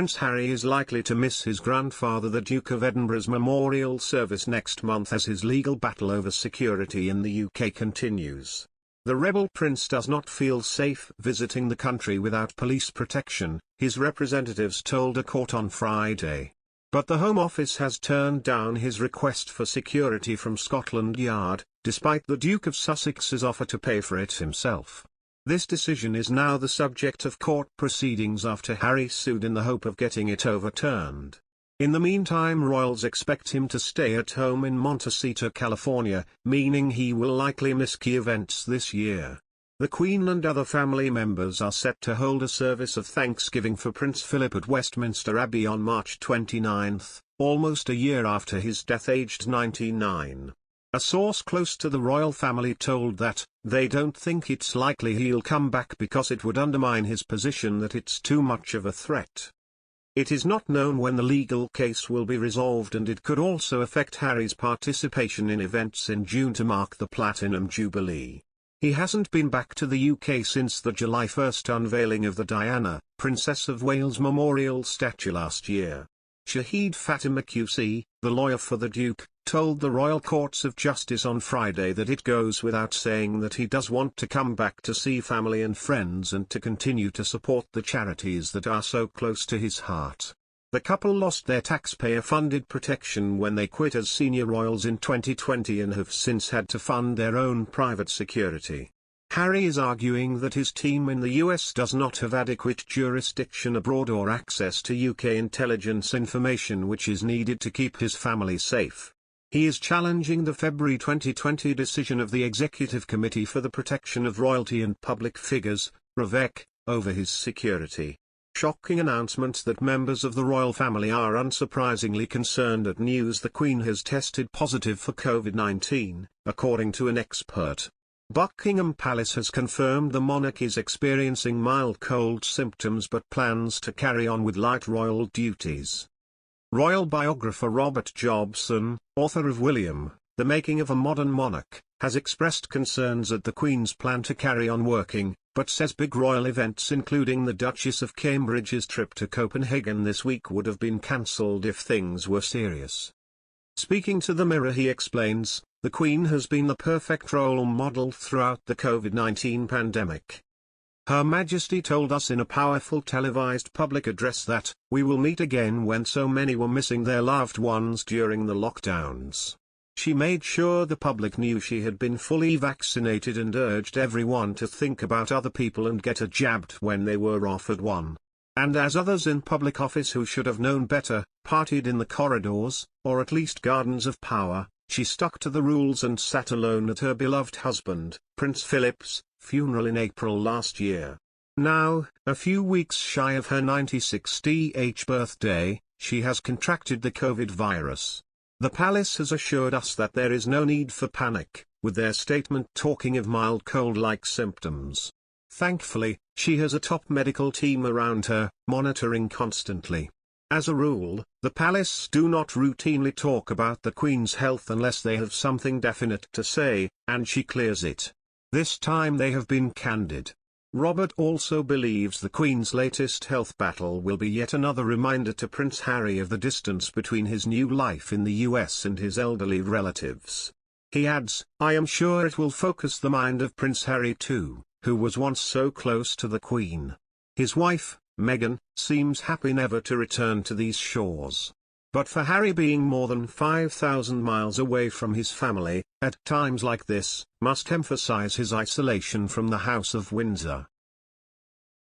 Prince Harry is likely to miss his grandfather the Duke of Edinburgh's memorial service next month as his legal battle over security in the UK continues. The rebel prince does not feel safe visiting the country without police protection, his representatives told a court on Friday. But the Home Office has turned down his request for security from Scotland Yard, despite the Duke of Sussex's offer to pay for it himself. This decision is now the subject of court proceedings after Harry sued in the hope of getting it overturned. In the meantime, royals expect him to stay at home in Montecito, California, meaning he will likely miss key events this year. The Queen and other family members are set to hold a service of thanksgiving for Prince Philip at Westminster Abbey on March 29, almost a year after his death aged 99. A source close to the royal family told that, they don't think it's likely he'll come back because it would undermine his position that it's too much of a threat. It is not known when the legal case will be resolved, and it could also affect Harry's participation in events in June to mark the Platinum Jubilee. He hasn't been back to the UK since the July 1 unveiling of the Diana, Princess of Wales memorial statue last year. Shahid Fatima QC, the lawyer for the Duke, told the Royal Courts of Justice on Friday that it goes without saying that he does want to come back to see family and friends and to continue to support the charities that are so close to his heart. The couple lost their taxpayer-funded protection when they quit as senior royals in 2020 and have since had to fund their own private security. Harry is arguing that his team in the US does not have adequate jurisdiction abroad or access to UK intelligence information which is needed to keep his family safe. He is challenging the February 2020 decision of the Executive Committee for the Protection of Royalty and Public Figures, REVEC, over his security. Shocking announcement that members of the royal family are unsurprisingly concerned at news the Queen has tested positive for COVID-19, according to an expert. Buckingham Palace has confirmed the monarch is experiencing mild cold symptoms but plans to carry on with light royal duties. Royal biographer Robert Jobson, author of William, The Making of a Modern Monarch, has expressed concerns at the Queen's plan to carry on working, but says big royal events including the Duchess of Cambridge's trip to Copenhagen this week would have been cancelled if things were serious. Speaking to the Mirror, he explains, the Queen has been the perfect role model throughout the COVID-19 pandemic. Her Majesty told us in a powerful televised public address that, we will meet again when so many were missing their loved ones during the lockdowns. She made sure the public knew she had been fully vaccinated and urged everyone to think about other people and get a jabbed when they were offered one. And as others in public office who should have known better, partied in the corridors, or at least gardens of power, she stuck to the rules and sat alone at her beloved husband, Prince Philip's, funeral in April last year. Now, a few weeks shy of her 96th birthday, she has contracted the COVID virus. The palace has assured us that there is no need for panic, with their statement talking of mild cold-like symptoms. Thankfully, she has a top medical team around her, monitoring constantly. As a rule, the palace do not routinely talk about the Queen's health unless they have something definite to say, and she clears it. This time they have been candid. Robert also believes the Queen's latest health battle will be yet another reminder to Prince Harry of the distance between his new life in the US and his elderly relatives. He adds, I am sure it will focus the mind of Prince Harry too, who was once so close to the Queen. His wife, Meghan, seems happy never to return to these shores. But for Harry, being more than 5,000 miles away from his family, at times like this, must emphasize his isolation from the House of Windsor.